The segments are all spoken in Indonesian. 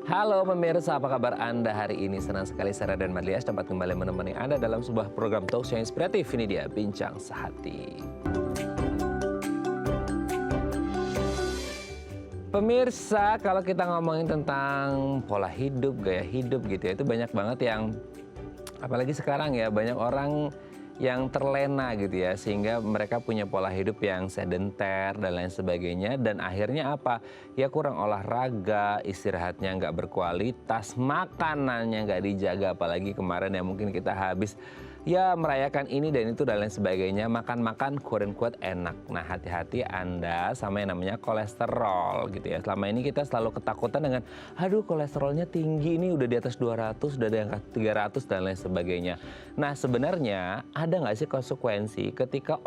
Halo pemirsa, apa kabar Anda hari ini? Senang sekali Sarah dan Madlias dapat kembali menemani Anda dalam sebuah program talk show yang inspiratif. Ini dia Bincang Sehati. Pemirsa, kalau kita ngomongin tentang pola hidup, gaya hidup gitu ya, itu banyak banget yang, apalagi sekarang ya, banyak orang yang terlena gitu ya, sehingga mereka punya pola hidup yang sedenter dan lain sebagainya, dan akhirnya apa? Ya kurang olahraga, istirahatnya nggak berkualitas, makanannya nggak dijaga, apalagi kemarin ya mungkin kita habis ya merayakan ini dan itu dan lain sebagainya, makan-makan quote-unquote enak. Nah, hati-hati Anda sama yang namanya kolesterol gitu ya. Selama ini kita selalu ketakutan dengan, aduh kolesterolnya tinggi, ini udah di atas 200, udah di angka 300 dan lain sebagainya. Nah, sebenarnya ada nggak sih konsekuensi ketika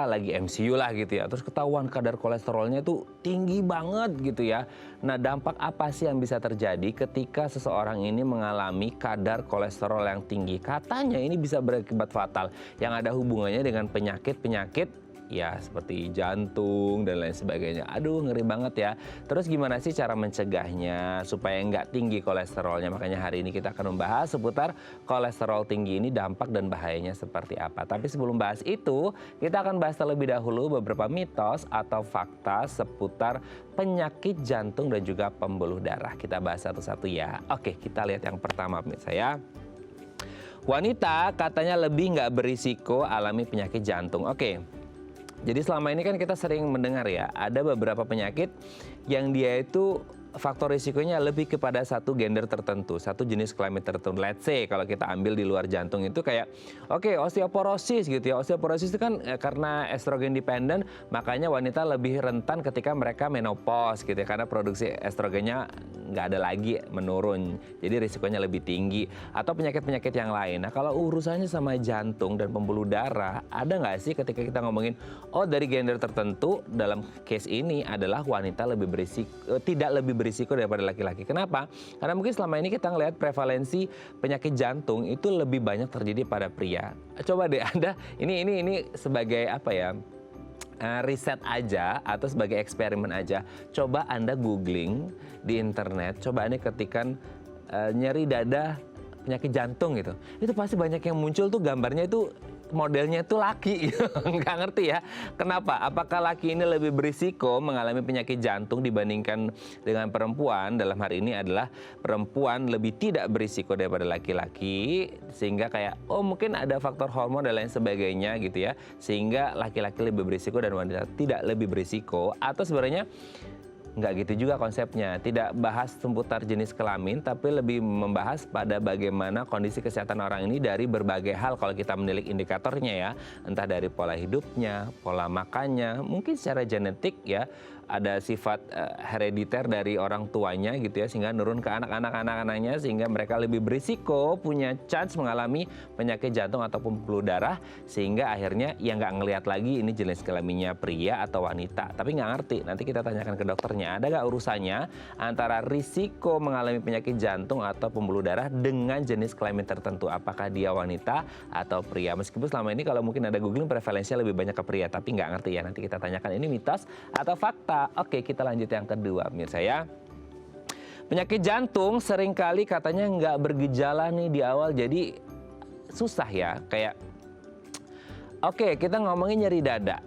lagi MCU lah gitu ya, terus ketahuan kadar kolesterolnya itu tinggi banget gitu ya. Nah, dampak apa sih yang bisa terjadi ketika seseorang ini mengalami kadar kolesterol yang tinggi? Katanya ini bisa berakibat fatal yang ada hubungannya dengan penyakit-penyakit ya seperti jantung dan lain sebagainya. Aduh, ngeri banget ya. Terus gimana sih cara mencegahnya supaya nggak tinggi kolesterolnya? Makanya hari ini kita akan membahas seputar kolesterol tinggi ini, dampak dan bahayanya seperti apa. Tapi sebelum bahas itu, kita akan bahas terlebih dahulu beberapa mitos atau fakta seputar penyakit jantung dan juga pembuluh darah. Kita bahas satu-satu ya. Oke, kita lihat yang pertama pemirsa ya. Wanita katanya lebih nggak berisiko alami penyakit jantung. Oke. Jadi selama ini kan kita sering mendengar ya, ada beberapa penyakit yang dia itu faktor risikonya lebih kepada satu gender tertentu, satu jenis kelamin tertentu. Let's say kalau kita ambil di luar jantung itu kayak, oke, osteoporosis gitu ya. Osteoporosis itu kan karena estrogen dependent, makanya wanita lebih rentan ketika mereka menopause gitu ya, karena produksi estrogennya nggak ada lagi, menurun. Jadi risikonya lebih tinggi. Atau penyakit-penyakit yang lain. Nah, kalau urusannya sama jantung dan pembuluh darah, ada nggak sih ketika kita ngomongin, oh dari gender tertentu, dalam case ini adalah wanita lebih berisiko, tidak lebih berisiko daripada laki-laki. Kenapa? Karena mungkin selama ini kita ngelihat prevalensi penyakit jantung itu lebih banyak terjadi pada pria. Coba deh Anda, ini sebagai apa ya? Riset aja atau sebagai eksperimen aja. Coba Anda googling di internet, coba Anda ketikan nyeri dada penyakit jantung gitu. Itu pasti banyak yang muncul tuh gambarnya itu modelnya itu laki gitu. Nggak ngerti ya kenapa, apakah laki ini lebih berisiko mengalami penyakit jantung dibandingkan dengan perempuan. Dalam hari ini adalah perempuan lebih tidak berisiko daripada laki-laki, sehingga kayak oh mungkin ada faktor hormon dan lain sebagainya gitu ya, sehingga laki-laki lebih berisiko dan wanita tidak lebih berisiko. Atau sebenarnya nggak gitu juga konsepnya, tidak bahas seputar jenis kelamin, tapi lebih membahas pada bagaimana kondisi kesehatan orang ini dari berbagai hal kalau kita menilik indikatornya ya, entah dari pola hidupnya, pola makannya, mungkin secara genetik ya, ada sifat herediter dari orang tuanya gitu ya, sehingga nurun ke anak-anaknya, sehingga mereka lebih berisiko punya chance mengalami penyakit jantung ataupun pembuluh darah, sehingga akhirnya ya nggak ngelihat lagi ini jenis kelaminnya pria atau wanita, tapi nggak ngerti. Nanti kita tanyakan ke dokternya, ada nggak urusannya antara risiko mengalami penyakit jantung atau pembuluh darah dengan jenis kelamin tertentu, apakah dia wanita atau pria. Meskipun selama ini kalau mungkin ada googling prevalensinya lebih banyak ke pria, tapi nggak ngerti ya, nanti kita tanyakan ini mitos atau fakta. Oke, kita lanjut yang kedua pemirsa ya. Penyakit jantung seringkali katanya nggak bergejala nih di awal, jadi susah ya. Kayak oke, kita ngomongin nyeri dada.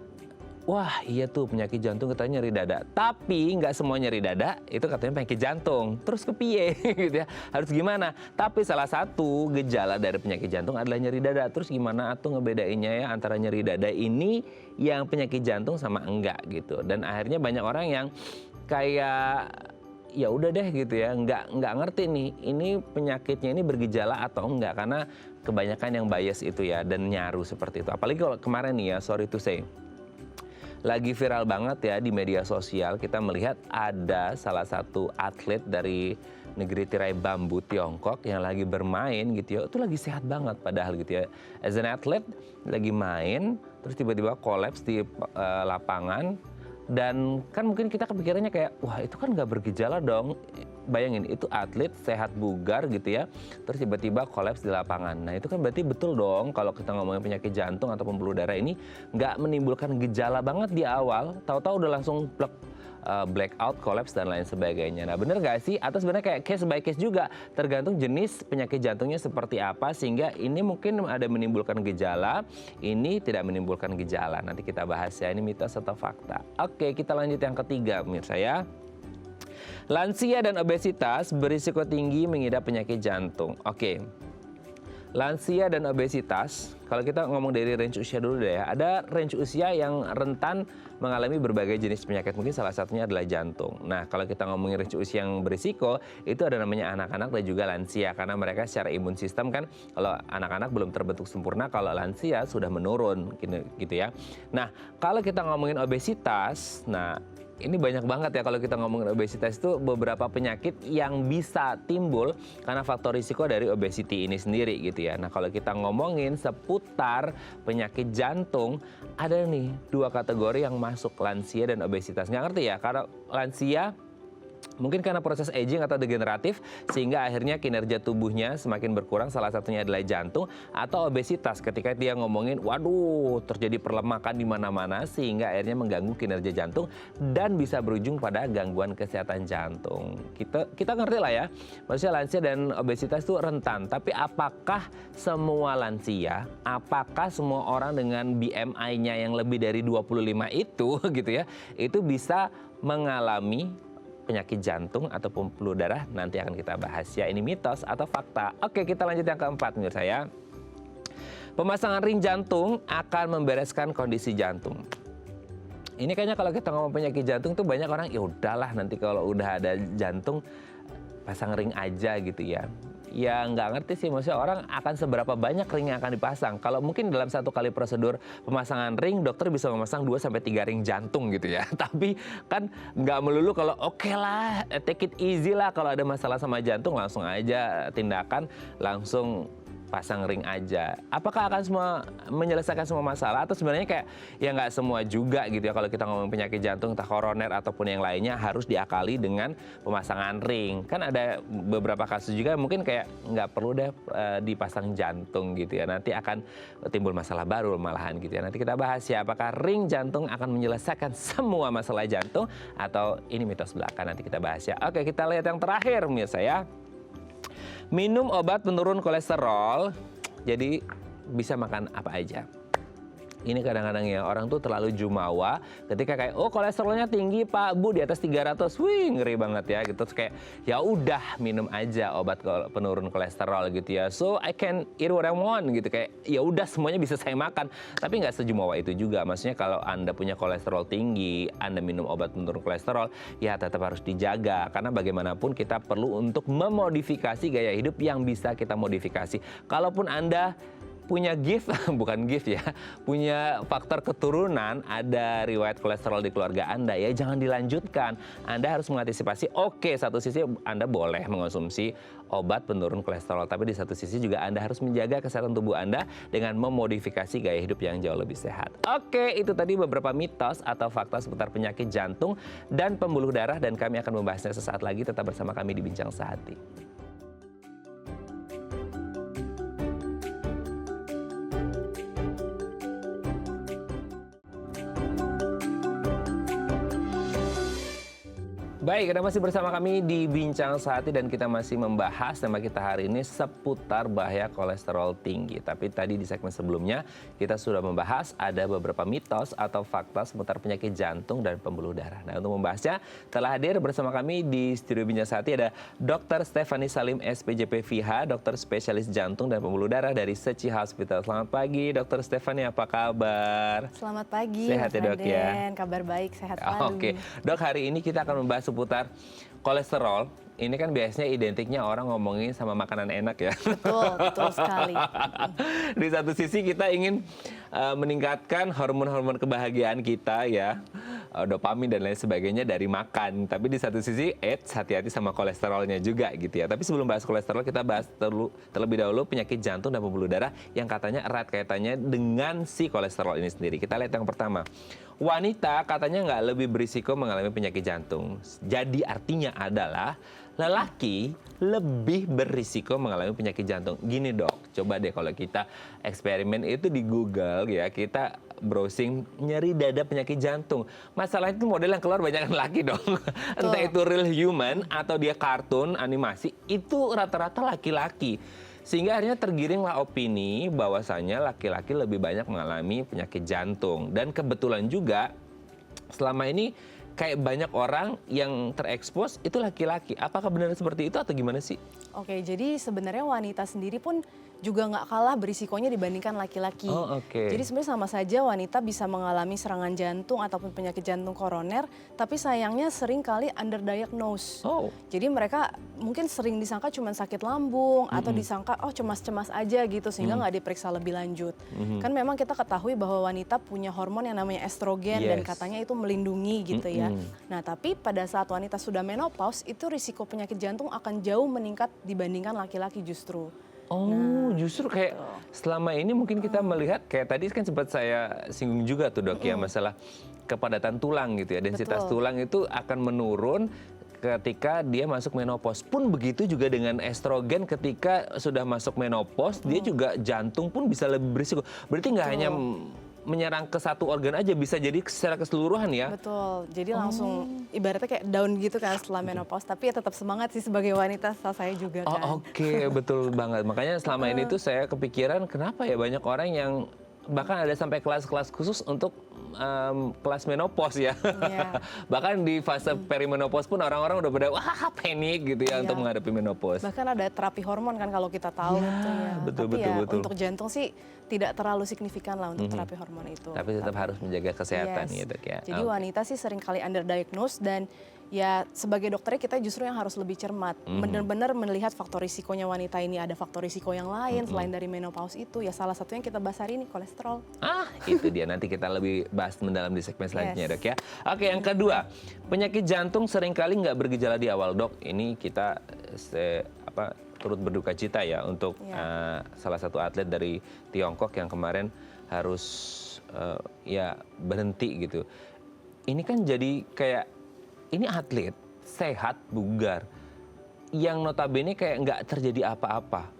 Wah iya tuh penyakit jantung katanya nyeri dada. Tapi nggak semua nyeri dada itu katanya penyakit jantung. Terus kepiye gitu ya, harus gimana? Tapi salah satu gejala dari penyakit jantung adalah nyeri dada. Terus gimana tuh ngebedainnya ya antara nyeri dada ini yang penyakit jantung sama enggak gitu. Dan akhirnya banyak orang yang kayak ya udah deh gitu ya, nggak ngerti nih ini penyakitnya ini bergejala atau enggak, karena kebanyakan yang bias itu ya dan nyaru seperti itu. Apalagi kalau kemarin nih ya, sorry to say, lagi viral banget ya di media sosial, kita melihat ada salah satu atlet dari negeri tirai bambu Tiongkok yang lagi bermain gitu ya, itu lagi sehat banget padahal gitu ya. As an athlete lagi main, terus tiba-tiba kolaps di lapangan, dan kan mungkin kita kepikirannya kayak, wah itu kan nggak bergejala dong. Bayangin, itu atlet sehat bugar gitu ya, terus tiba-tiba kolaps di lapangan. Nah itu kan berarti betul dong kalau kita ngomongin penyakit jantung atau pembuluh darah ini nggak menimbulkan gejala banget di awal, tahu-tahu udah langsung plek blackout, collapse dan lain sebagainya. Nah, bener nggak sih? Atau sebenarnya kayak case by case juga, tergantung jenis penyakit jantungnya seperti apa, sehingga ini mungkin ada menimbulkan gejala, ini tidak menimbulkan gejala. Nanti kita bahas ya, ini mitos atau fakta. Oke, kita lanjut yang ketiga, pemirsa ya. Lansia dan obesitas berisiko tinggi mengidap penyakit jantung. Oke. Lansia dan obesitas, kalau kita ngomong dari range usia dulu deh ya, ada range usia yang rentan mengalami berbagai jenis penyakit, mungkin salah satunya adalah jantung. Nah, kalau kita ngomongin range usia yang berisiko, itu ada namanya anak-anak dan juga lansia, karena mereka secara imun sistem kan, kalau anak-anak belum terbentuk sempurna, kalau lansia sudah menurun, gitu ya. Nah, kalau kita ngomongin obesitas, nah ini banyak banget ya kalau kita ngomongin obesitas, itu beberapa penyakit yang bisa timbul karena faktor risiko dari obesity ini sendiri gitu ya. Nah, kalau kita ngomongin seputar penyakit jantung, ada nih 2 kategori yang masuk, lansia dan obesitas. Nggak ngerti ya, karena lansia mungkin karena proses aging atau degeneratif sehingga akhirnya kinerja tubuhnya semakin berkurang, salah satunya adalah jantung, atau obesitas ketika dia ngomongin waduh terjadi perlemakan di mana-mana sehingga akhirnya mengganggu kinerja jantung dan bisa berujung pada gangguan kesehatan jantung. Kita ngerti lah ya, maksudnya lansia dan obesitas itu rentan, tapi apakah semua lansia, apakah semua orang dengan BMI-nya yang lebih dari 25 itu gitu ya, itu bisa mengalami penyakit jantung ataupun pembuluh darah? Nanti akan kita bahas ya, ini mitos atau fakta. Oke, kita lanjut yang keempat menurut saya. Pemasangan ring jantung akan membereskan kondisi jantung. Ini kayaknya kalau kita ngomong penyakit jantung tuh banyak orang, ya udahlah nanti kalau udah ada jantung pasang ring aja gitu ya. Ya nggak ngerti sih, maksudnya orang akan seberapa banyak ring yang akan dipasang. Kalau mungkin dalam 1 kali prosedur pemasangan ring, dokter bisa memasang 2-3 ring jantung gitu ya. Tapi kan nggak melulu kalau oke lah, take it easy lah, kalau ada masalah sama jantung langsung aja tindakan, langsung pasang ring aja. Apakah akan semua menyelesaikan semua masalah, atau sebenarnya kayak ya nggak semua juga gitu ya. Kalau kita ngomong penyakit jantung entah koroner ataupun yang lainnya harus diakali dengan pemasangan ring. Kan ada beberapa kasus juga mungkin kayak nggak perlu deh dipasang jantung gitu ya. Nanti akan timbul masalah baru malahan gitu ya. Nanti kita bahas ya, apakah ring jantung akan menyelesaikan semua masalah jantung atau ini mitos belaka, nanti kita bahas ya. Oke, kita lihat yang terakhir pemirsa ya. Minum obat penurun kolesterol, jadi bisa makan apa aja. Ini kadang-kadang ya orang tuh terlalu jumawa ketika kayak oh kolesterolnya tinggi Pak Bu di atas 300, wih ngeri banget ya gitu. Terus kayak ya udah minum aja obat penurun kolesterol gitu ya. So I can eat what I want gitu, kayak ya udah semuanya bisa saya makan. Tapi nggak sejumawa itu juga. Maksudnya kalau Anda punya kolesterol tinggi, Anda minum obat penurun kolesterol, ya tetap harus dijaga karena bagaimanapun kita perlu untuk memodifikasi gaya hidup yang bisa kita modifikasi. Kalaupun Anda punya gift, bukan gift ya, punya faktor keturunan, ada riwayat kolesterol di keluarga Anda, ya jangan dilanjutkan. Anda harus mengantisipasi, oke, satu sisi Anda boleh mengonsumsi obat penurun kolesterol, tapi di satu sisi juga Anda harus menjaga kesehatan tubuh Anda dengan memodifikasi gaya hidup yang jauh lebih sehat. Oke, itu tadi beberapa mitos atau fakta seputar penyakit jantung dan pembuluh darah, dan kami akan membahasnya sesaat lagi. Tetap bersama kami di Bincang Sehati. Baik, Anda masih bersama kami di Bincang Sehati dan kita masih membahas tema kita hari ini seputar bahaya kolesterol tinggi. Tapi tadi di segmen sebelumnya kita sudah membahas ada beberapa mitos atau fakta seputar penyakit jantung dan pembuluh darah. Nah, untuk membahasnya telah hadir bersama kami di studio Bincang Sehati ada Dr. Stephanie Salim SPJP FIHA, dokter spesialis jantung dan pembuluh darah dari Seci Hospital. Selamat pagi, Dr. Stephanie, apa kabar? Selamat pagi, sehat ya Dok ya? Kabar baik, sehat selalu. Oke, Dok, hari ini kita akan membahas seputar kolesterol. Ini kan biasanya identiknya orang ngomongin sama makanan enak ya. Betul sekali. Di satu sisi kita ingin meningkatkan hormon-hormon kebahagiaan kita ya, dopamin dan lain sebagainya dari makan. Tapi di satu sisi, hati-hati sama kolesterolnya juga gitu ya. Tapi sebelum bahas kolesterol, kita bahas terlebih dahulu penyakit jantung dan pembuluh darah yang katanya erat kaitannya dengan si kolesterol ini sendiri. Kita lihat yang pertama, wanita katanya nggak lebih berisiko mengalami penyakit jantung. Jadi artinya adalah lelaki lebih berisiko mengalami penyakit jantung. Gini dok, coba deh kalau kita eksperimen itu di Google ya, kita browsing nyeri dada penyakit jantung. Masalah itu model yang keluar banyak laki dong. Entah itu real human atau dia kartun, animasi, itu rata-rata laki-laki. Sehingga akhirnya tergiringlah opini bahwasannya laki-laki lebih banyak mengalami penyakit jantung. Dan kebetulan juga selama ini kayak banyak orang yang terekspos itu laki-laki. Apakah benar seperti itu atau gimana sih? Oke, jadi sebenarnya wanita sendiri pun juga nggak kalah berisikonya dibandingkan laki-laki. Oh, oke. Jadi sebenarnya sama saja wanita bisa mengalami serangan jantung ataupun penyakit jantung koroner, tapi sayangnya sering kali underdiagnose. Oh. Jadi mereka mungkin sering disangka cuma sakit lambung atau disangka oh cemas-cemas aja gitu sehingga nggak diperiksa lebih lanjut. Kan memang kita ketahui bahwa wanita punya hormon yang namanya estrogen dan Yes. katanya itu melindungi gitu ya. Nah tapi pada saat wanita sudah menopause itu risiko penyakit jantung akan jauh meningkat dibandingkan laki-laki justru. Oh, justru kayak selama ini mungkin kita melihat kayak tadi kan sempat saya singgung juga tuh dok ya masalah kepadatan tulang gitu ya. Densitas Betul. tulang itu akan menurun ketika dia masuk menopause. Pun begitu juga dengan estrogen ketika sudah masuk menopause, dia juga jantung pun bisa lebih berisiko. Berarti nggak hanya menyerang ke satu organ aja, bisa jadi secara keseluruhan ya. Betul, jadi langsung ibaratnya kayak down gitu kan setelah menopause, tapi ya tetap semangat sih sebagai wanita, saya juga kan. Oh oke, betul banget. Makanya selama ini tuh saya kepikiran kenapa ya banyak orang yang bahkan ada sampai kelas-kelas khusus untuk kelas menopause ya. Iya. Bahkan di fase perimenopause pun orang-orang udah pada wah panik gitu ya Iya. untuk menghadapi menopause. Bahkan ada terapi hormon kan kalau kita tahu Ya, itu ya. betul, Tapi betul, ya betul. untuk jantung sih tidak terlalu signifikan lah untuk terapi hormon itu. Tapi tetap harus menjaga kesehatan Yes. ya dok ya. Jadi Oke. wanita sih sering kali underdiagnose dan ya sebagai dokternya kita justru yang harus lebih cermat. Benar-benar melihat faktor risikonya wanita ini ada faktor risiko yang lain selain dari menopause itu. Ya salah satunya yang kita bahas hari ini kolesterol. Itu dia, nanti kita lebih bahas mendalam di segmen selanjutnya Yes. dok ya. Oke, yang kedua, penyakit jantung seringkali nggak bergejala di awal dok. Ini kita turut berduka cita ya untuk salah satu atlet dari Tiongkok yang kemarin harus ya berhenti gitu. Ini kan jadi kayak ini atlet sehat bugar yang notabene kayak nggak terjadi apa-apa.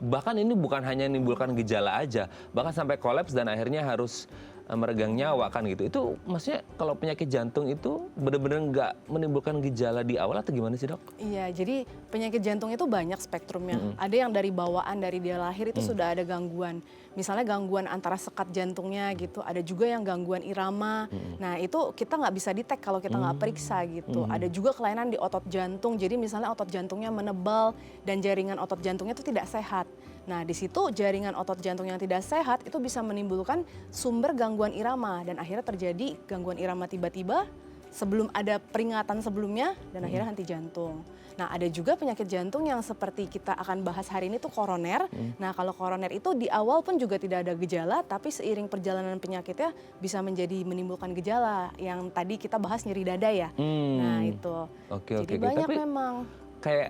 Bahkan ini bukan hanya menimbulkan gejala aja, bahkan sampai kolaps dan akhirnya harus meregang nyawa kan gitu. Itu maksudnya kalau penyakit jantung itu benar-benar nggak menimbulkan gejala di awal atau gimana sih dok? Iya, jadi penyakit jantung itu banyak spektrumnya. Ada yang dari bawaan, dari dia lahir itu sudah ada gangguan. Misalnya gangguan antara sekat jantungnya gitu. Ada juga yang gangguan irama. Nah itu kita nggak bisa detect kalau kita nggak periksa gitu. Ada juga kelainan di otot jantung. Jadi misalnya otot jantungnya menebal dan jaringan otot jantungnya itu tidak sehat. Nah di situ jaringan otot jantung yang tidak sehat itu bisa menimbulkan sumber gangguan irama. Dan akhirnya terjadi gangguan irama tiba-tiba sebelum ada peringatan sebelumnya dan akhirnya henti jantung. Nah ada juga penyakit jantung yang seperti kita akan bahas hari ini tuh koroner. Nah kalau koroner itu di awal pun juga tidak ada gejala, tapi seiring perjalanan penyakitnya bisa menjadi menimbulkan gejala yang tadi kita bahas nyeri dada ya. Nah itu. Oke, Jadi oke. banyak Tapi memang. kayak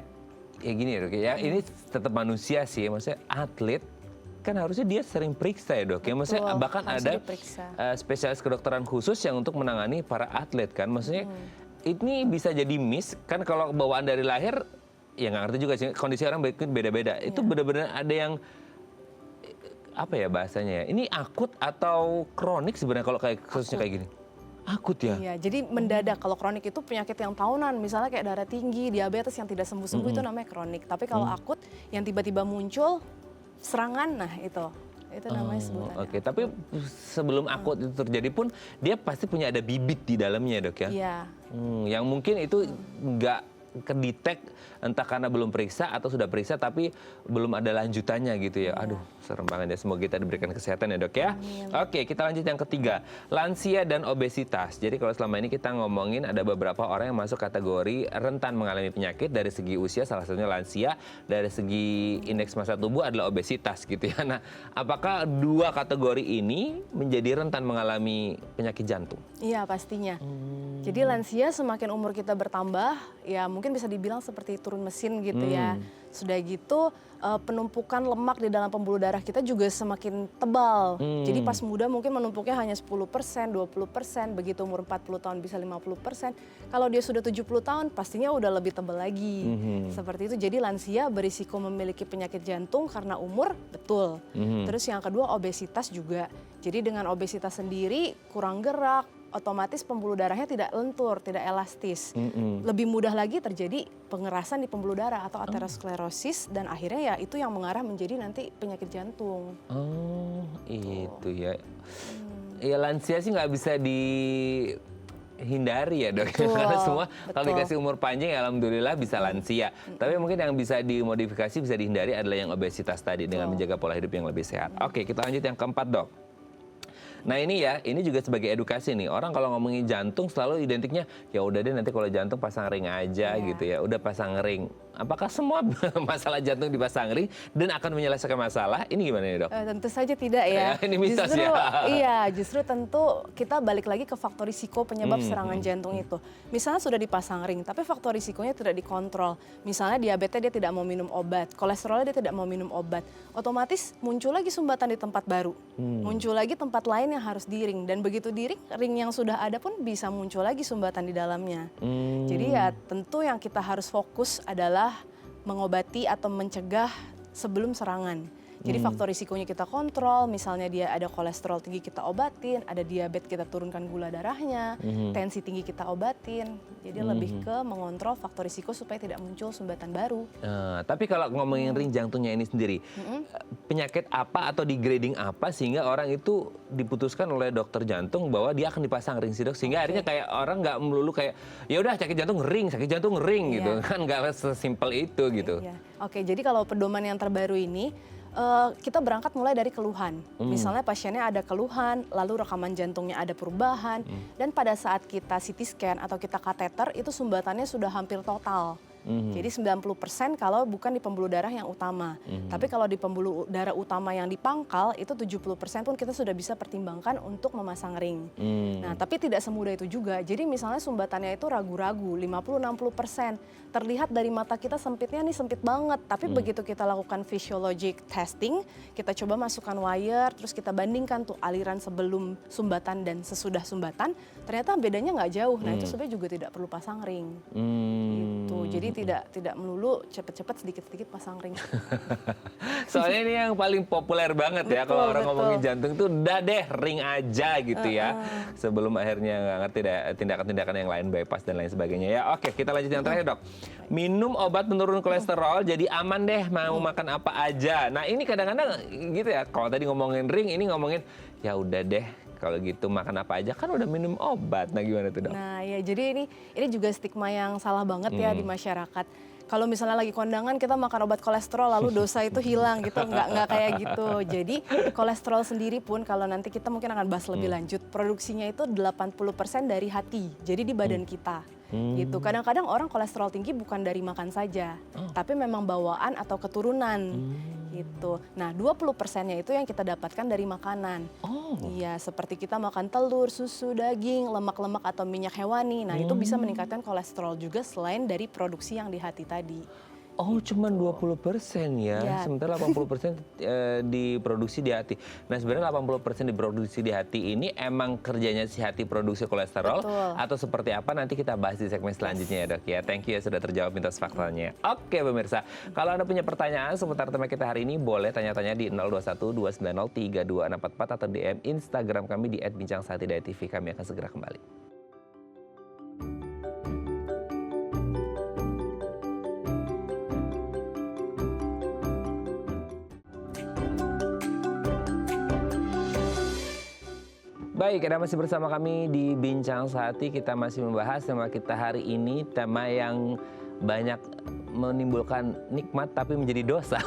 ya gini ya dok ya, ini tetap manusia sih, maksudnya atlet kan harusnya dia sering periksa ya dok ya, maksudnya Betul, bahkan harusnya ada diperiksa. spesialis kedokteran khusus yang untuk menangani para atlet kan, maksudnya ini bisa jadi miss kan kalau bawaan dari lahir ya nggak ngerti juga sih, kondisi orang beda-beda. Itu benar-benar ada yang apa ya bahasanya ya, ini akut atau kronik sebenarnya kalau kayak khususnya kayak gini? Akut ya? Iya, jadi mendadak. Kalau kronik itu penyakit yang tahunan, misalnya kayak darah tinggi, diabetes yang tidak sembuh-sembuh itu namanya kronik. Tapi kalau akut yang tiba-tiba muncul serangan, nah itu namanya sebutannya. Oke, tapi sebelum akut itu terjadi pun dia pasti punya ada bibit di dalamnya dok ya? Iya. Yang mungkin itu nggak kedetek entah karena belum periksa atau sudah periksa tapi belum ada lanjutannya gitu ya. Aduh, serem banget ya. Semoga kita diberikan kesehatan ya dok ya. Oke, kita lanjut yang ketiga. Lansia dan obesitas. Jadi kalau selama ini kita ngomongin ada beberapa orang yang masuk kategori rentan mengalami penyakit dari segi usia, salah satunya lansia. Dari segi indeks massa tubuh adalah obesitas gitu ya. Nah, apakah dua kategori ini menjadi rentan mengalami penyakit jantung? Iya pastinya. Jadi lansia semakin umur kita bertambah, ya mungkin mungkin bisa dibilang seperti turun mesin gitu ya. Sudah gitu penumpukan lemak di dalam pembuluh darah kita juga semakin tebal. Jadi pas muda mungkin menumpuknya hanya 10%, 20%, begitu umur 40 tahun bisa 50%. Kalau dia sudah 70 tahun pastinya udah lebih tebal lagi. Seperti itu, jadi lansia berisiko memiliki penyakit jantung karena umur, betul. Terus yang kedua obesitas juga. Jadi dengan obesitas sendiri kurang gerak, otomatis pembuluh darahnya tidak lentur, tidak elastis. Lebih mudah lagi terjadi pengerasan di pembuluh darah atau aterosklerosis dan akhirnya ya itu yang mengarah menjadi nanti penyakit jantung. Oh, itu ya. Ya lansia sih nggak bisa dihindari ya dok. Betul, Karena semua kalau betul. dikasih umur panjang ya alhamdulillah bisa lansia. Tapi mungkin yang bisa dimodifikasi, bisa dihindari adalah yang obesitas tadi dengan menjaga pola hidup yang lebih sehat. Oke, kita lanjut yang keempat dok. Nah ini ya, ini juga sebagai edukasi nih. Orang kalau ngomongin jantung selalu identiknya, ya udah deh nanti kalau jantung pasang ring aja gitu ya. Udah pasang ring. Apakah semua masalah jantung dipasang ring dan akan menyelesaikan masalah? Ini gimana nih dok? Tentu saja tidak ya. Ini mitos Justru, ya. Iya, justru tentu kita balik lagi ke faktor risiko penyebab serangan jantung itu. Misalnya sudah dipasang ring, tapi faktor risikonya tidak dikontrol. Misalnya diabetes dia tidak mau minum obat, kolesterolnya dia tidak mau minum obat. Otomatis muncul lagi sumbatan di tempat baru. Muncul lagi tempat lain yang harus di-ring. Dan begitu di-ring, ring yang sudah ada pun bisa muncul lagi sumbatan di dalamnya. Jadi ya tentu yang kita harus fokus adalah mengobati atau mencegah sebelum serangan. Jadi faktor risikonya kita kontrol, misalnya dia ada kolesterol tinggi kita obatin, ada diabetes kita turunkan gula darahnya, tensi tinggi kita obatin. Jadi lebih ke mengontrol faktor risiko supaya tidak muncul sumbatan baru. Tapi kalau ngomongin ring jantungnya ini sendiri, penyakit apa atau degrading apa sehingga orang itu diputuskan oleh dokter jantung bahwa dia akan dipasang ring sih dok, sehingga akhirnya kayak orang nggak melulu kayak ya udah sakit jantung ring gitu kan, nggak sesimpel itu gitu. Iya. Oke, jadi kalau pedoman yang terbaru ini kita berangkat mulai dari keluhan. Misalnya pasiennya ada keluhan, lalu rekaman jantungnya ada perubahan, dan pada saat kita CT scan atau kita kateter itu sumbatannya sudah hampir total. Jadi 90% kalau bukan di pembuluh darah yang utama. Tapi kalau di pembuluh darah utama yang di pangkal itu 70% pun kita sudah bisa pertimbangkan untuk memasang ring. Nah, tapi tidak semudah itu juga. Jadi misalnya sumbatannya itu ragu-ragu, 50-60%. Terlihat dari mata kita sempitnya nih sempit banget. Tapi begitu kita lakukan physiologic testing, kita coba masukkan wire, terus kita bandingkan tuh aliran sebelum sumbatan dan sesudah sumbatan, ternyata bedanya nggak jauh. Nah, itu sebenarnya juga tidak perlu pasang ring. Gitu. Jadi tidak melulu cepet-cepet sedikit-sedikit pasang ring. Soalnya ini yang paling populer banget ya kalau orang ngomongin jantung tuh udah deh ring aja gitu ya. Sebelum akhirnya nggak ngerti tindakan-tindakan yang lain, bypass dan lain sebagainya ya. Oke, kita lanjut yang terakhir dok. Minum obat penurun kolesterol jadi aman deh mau makan apa aja. Nah ini kadang-kadang gitu ya. Kalau tadi ngomongin ring, ini ngomongin ya udah deh. Kalau gitu makan apa aja kan udah minum obat. Nah gimana tuh dok? Nah ya jadi ini juga stigma yang salah banget ya di masyarakat. Kalau misalnya lagi kondangan kita makan obat kolesterol lalu dosa itu hilang gitu, nggak kayak gitu. Jadi kolesterol sendiri pun kalau nanti kita mungkin akan bahas lebih lanjut, produksinya itu 80% dari hati, jadi di badan kita. Gitu. Kadang-kadang orang kolesterol tinggi bukan dari makan saja, tapi memang bawaan atau keturunan. Gitu. Nah, 20%-nya itu yang kita dapatkan dari makanan. Iya, seperti kita makan telur, susu, daging, lemak-lemak atau minyak hewani. Nah, itu bisa meningkatkan kolesterol juga selain dari produksi yang di hati tadi. Oh, cuma 20% ya. Ya. Sementara 80% diproduksi di hati. Nah, sebenarnya 80% diproduksi di hati ini emang kerjanya si hati produksi kolesterol. Betul. Atau seperti apa nanti kita bahas di segmen selanjutnya ya dok ya. Thank you ya sudah terjawab mitos faktanya. Oke pemirsa, kalau Anda punya pertanyaan seputar tema kita hari ini boleh tanya-tanya di 021 290 32644 atau DM Instagram kami di @bincangsaati.tv. Kami akan segera kembali. Baik, Anda masih bersama kami di Bincang Saati. Kita masih membahas tema kita hari ini, tema yang banyak menimbulkan nikmat tapi menjadi dosa,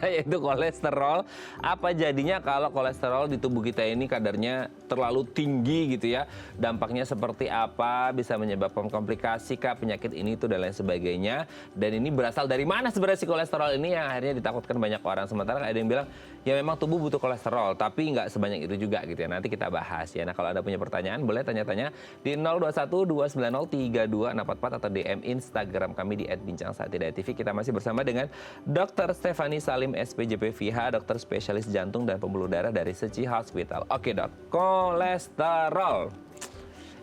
yaitu kolesterol. Apa jadinya kalau kolesterol di tubuh kita ini kadarnya terlalu tinggi gitu ya? Dampaknya seperti apa? Bisa menyebabkan komplikasi kah, penyakit ini itu dan lain sebagainya. Dan ini berasal dari mana sebenarnya si kolesterol ini yang akhirnya ditakutkan banyak orang. Sementara ada yang bilang ya memang tubuh butuh kolesterol, tapi nggak sebanyak itu juga gitu ya. Nanti kita bahas ya. Nah kalau ada punya pertanyaan boleh tanya-tanya di 021-290-3244 atau DM Instagram kami di @bincang-saat-tidak-tv. Kita masih bersama dengan Dr. Stephanie Salim SPJP VH, dokter spesialis jantung dan pembuluh darah dari Seci Hospital. Oke dok, kolesterol.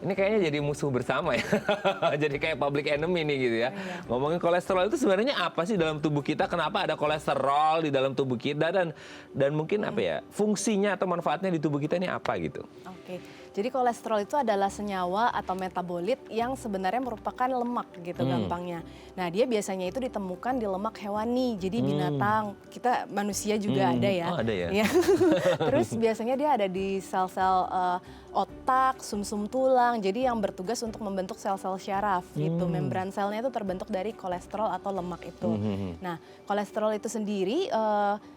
Ini kayaknya jadi musuh bersama ya. Jadi kayak public enemy nih gitu ya. Ngomongin kolesterol itu sebenarnya apa sih dalam tubuh kita? Kenapa ada kolesterol di dalam tubuh kita dan mungkin apa ya? Fungsinya atau manfaatnya di tubuh kita ini apa gitu? Oke. Jadi kolesterol itu adalah senyawa atau metabolit yang sebenarnya merupakan lemak gitu gampangnya. Nah dia biasanya itu ditemukan di lemak hewani, jadi binatang, kita manusia juga ada ya. Oh ada ya? Iya. Terus biasanya dia ada di sel-sel otak, sumsum tulang, jadi yang bertugas untuk membentuk sel-sel syaraf gitu. Membran selnya itu terbentuk dari kolesterol atau lemak itu. Nah kolesterol itu sendiri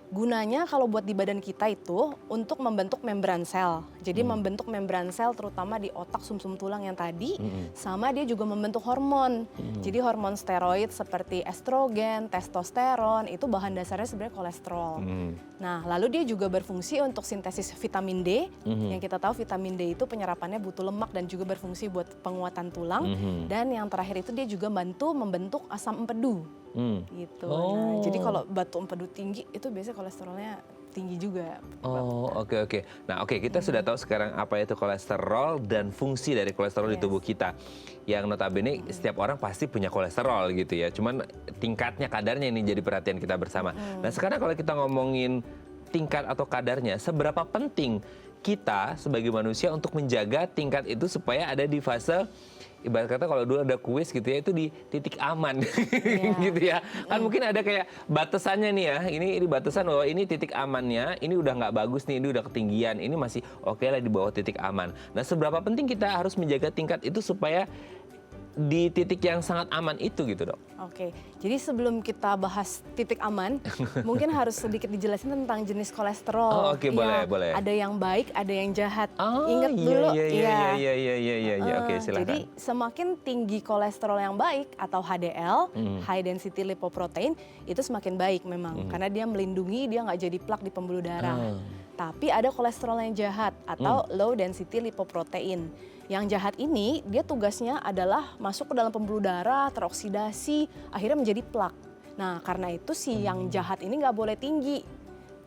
gunanya kalau buat di badan kita itu untuk membentuk membran sel. Jadi membentuk membran sel terutama di otak sumsum tulang yang tadi, sama dia juga membentuk hormon. Jadi hormon steroid seperti estrogen, testosteron itu bahan dasarnya sebenarnya kolesterol. Nah, lalu dia juga berfungsi untuk sintesis vitamin D. Yang kita tahu vitamin D itu penyerapannya butuh lemak dan juga berfungsi buat penguatan tulang. Dan yang terakhir itu dia juga bantu membentuk asam empedu. Gitu. Nah, jadi kalau batu empedu tinggi itu biasanya kolesterolnya tinggi juga. Oh oke. Nah oke, kita sudah tahu sekarang apa itu kolesterol dan fungsi dari kolesterol di tubuh kita. Yang notabene setiap orang pasti punya kolesterol gitu ya. Cuman tingkatnya, kadarnya ini jadi perhatian kita bersama. Nah sekarang kalau kita ngomongin tingkat atau kadarnya, seberapa penting kita sebagai manusia untuk menjaga tingkat itu supaya ada di fase, ibarat kata kalau dulu ada kuis gitu ya, itu di titik aman gitu ya. Kan mungkin ada kayak batasannya nih ya, ini batasan bahwa ini titik amannya, ini udah nggak bagus nih, ini udah ketinggian, ini masih oke lah di bawah titik aman. Nah seberapa penting kita harus menjaga tingkat itu supaya di titik yang sangat aman itu gitu dok? Oke, jadi sebelum kita bahas titik aman, mungkin harus sedikit dijelasin tentang jenis kolesterol. Oh oke, boleh. Ada yang baik, ada yang jahat. Oh, Ingat dulu, iya. Oke, silakan. Jadi semakin tinggi kolesterol yang baik atau HDL, high density lipoprotein, itu semakin baik memang, karena dia melindungi, dia nggak jadi plak di pembuluh darah. Tapi ada kolesterol yang jahat atau low density lipoprotein. Yang jahat ini dia tugasnya adalah masuk ke dalam pembuluh darah, teroksidasi, akhirnya menjadi plak. Nah karena itu si yang jahat ini nggak boleh tinggi.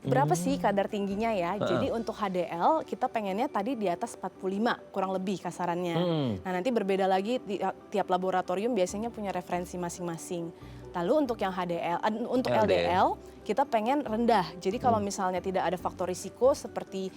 Berapa sih kadar tingginya ya? Jadi untuk HDL kita pengennya tadi di atas 45 kurang lebih kasarannya. Nah nanti berbeda lagi tiap laboratorium biasanya punya referensi masing-masing. Lalu untuk yang HDL, untuk LDL kita pengen rendah. Jadi kalau misalnya tidak ada faktor risiko seperti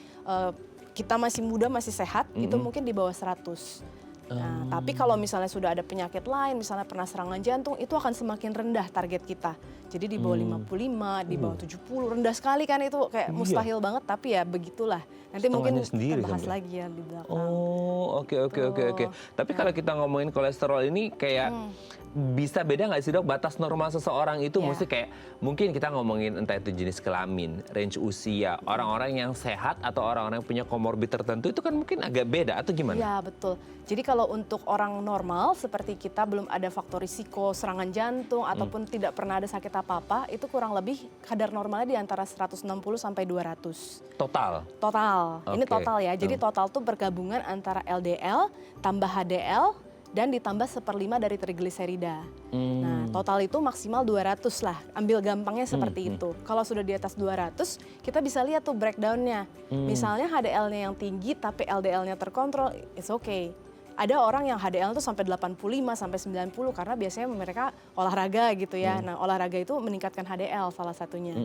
kita masih muda, masih sehat, itu mungkin di bawah 100. Nah, tapi kalau misalnya sudah ada penyakit lain, misalnya pernah serangan jantung, itu akan semakin rendah target kita. Jadi di bawah 55, di bawah 70, rendah sekali kan itu kayak mustahil banget, tapi ya begitulah. Nanti mungkin kita bahas lagi ya di belakang. Oh, oke. Tapi kalau kita ngomongin kolesterol ini kayak bisa beda nggak sih dok batas normal seseorang itu? Mesti kayak mungkin kita ngomongin entah itu jenis kelamin, range usia, orang-orang yang sehat atau orang-orang yang punya komorbid tertentu itu kan mungkin agak beda atau gimana? Ya betul. Jadi kalau untuk orang normal seperti kita belum ada faktor risiko serangan jantung ataupun tidak pernah ada sakit apa-apa, itu kurang lebih kadar normalnya di antara 160 sampai 200. Total? Total. Ini total ya. Jadi total tuh bergabungan antara LDL tambah HDL dan ditambah 1/5 dari trigliserida. Nah, total itu maksimal 200 lah. Ambil gampangnya seperti itu. Kalau sudah di atas 200, kita bisa lihat tuh breakdown-nya. Misalnya HDL-nya yang tinggi tapi LDL-nya terkontrol, it's okay. Ada orang yang HDL tuh sampai 85 sampai 90 karena biasanya mereka olahraga gitu ya. Nah, olahraga itu meningkatkan HDL salah satunya.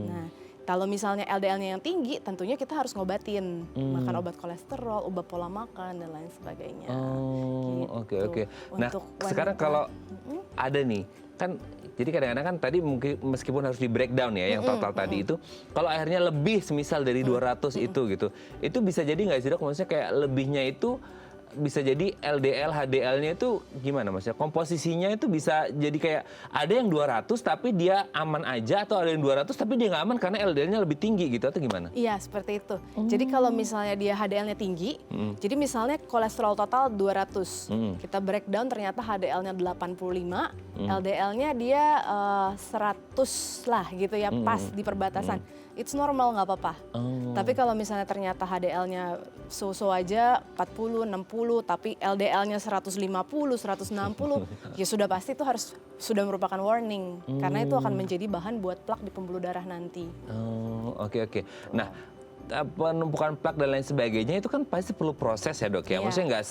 Nah, kalau misalnya LDL-nya yang tinggi, tentunya kita harus ngobatin, makan obat kolesterol, ubah pola makan dan lain sebagainya. Oh, gitu. oke. Nah, sekarang kalau ada nih, kan jadi kadang-kadang kan tadi mungkin meskipun harus di breakdown ya, yang total tadi itu, kalau akhirnya lebih semisal dari 200 itu gitu, itu bisa jadi nggak sih dok? Maksudnya kayak lebihnya itu bisa jadi LDL, HDL-nya itu gimana maksudnya? Komposisinya itu bisa jadi kayak ada yang 200 tapi dia aman aja, atau ada yang 200 tapi dia nggak aman karena LDL-nya lebih tinggi gitu, atau gimana? Iya, seperti itu. Jadi kalau misalnya dia HDL-nya tinggi, jadi misalnya kolesterol total 200, kita breakdown ternyata HDL-nya 85, LDL-nya dia 100 lah gitu ya, pas di perbatasan. It's normal, nggak apa-apa. Tapi kalau misalnya ternyata HDL-nya so-so aja 40, 60, tapi LDL-nya 150, 160, ya sudah pasti itu sudah merupakan warning. Karena itu akan menjadi bahan buat plak di pembuluh darah nanti. Oke. Nah, penumpukan plak dan lain sebagainya itu kan pasti perlu proses ya, Dok ya. Iya. Maksudnya nggak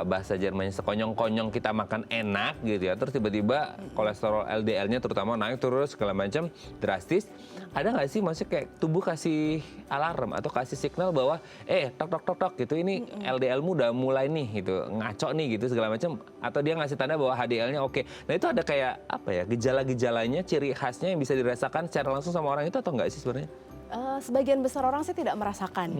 bahasa Jermannya sekonyong-konyong kita makan enak gitu ya, terus tiba-tiba kolesterol LDL-nya terutama naik terus segala macam drastis. Ada nggak sih maksudnya kayak tubuh kasih alarm atau kasih signal bahwa tok gitu, ini LDL-mu udah mulai nih gitu, ngaco nih gitu segala macam, atau dia ngasih tanda bahwa HDL-nya oke. Nah, itu ada kayak apa ya, gejala-gejalanya, ciri khasnya yang bisa dirasakan secara langsung sama orang itu atau nggak sih sebenarnya? Sebagian besar orang sih tidak merasakan.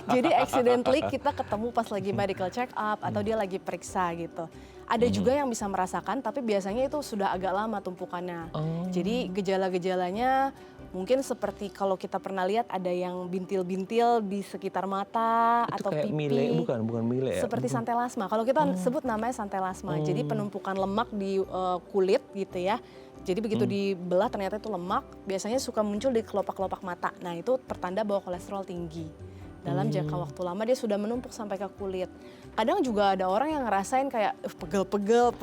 Jadi accidentally kita ketemu pas lagi medical check up atau dia lagi periksa gitu. Ada juga yang bisa merasakan, tapi biasanya itu sudah agak lama tumpukannya. Jadi gejala-gejalanya mungkin seperti kalau kita pernah lihat ada yang bintil-bintil di sekitar mata Itu atau kayak pipi. mile, bukan mile ya? Seperti santelasma. Kalau kita sebut namanya santelasma. Jadi penumpukan lemak di kulit gitu ya. Jadi begitu dibelah ternyata itu lemak, biasanya suka muncul di kelopak-kelopak mata. Nah, itu pertanda bahwa kolesterol tinggi. Dalam jangka waktu lama dia sudah menumpuk sampai ke kulit. Kadang juga ada orang yang ngerasain kayak pegel-pegel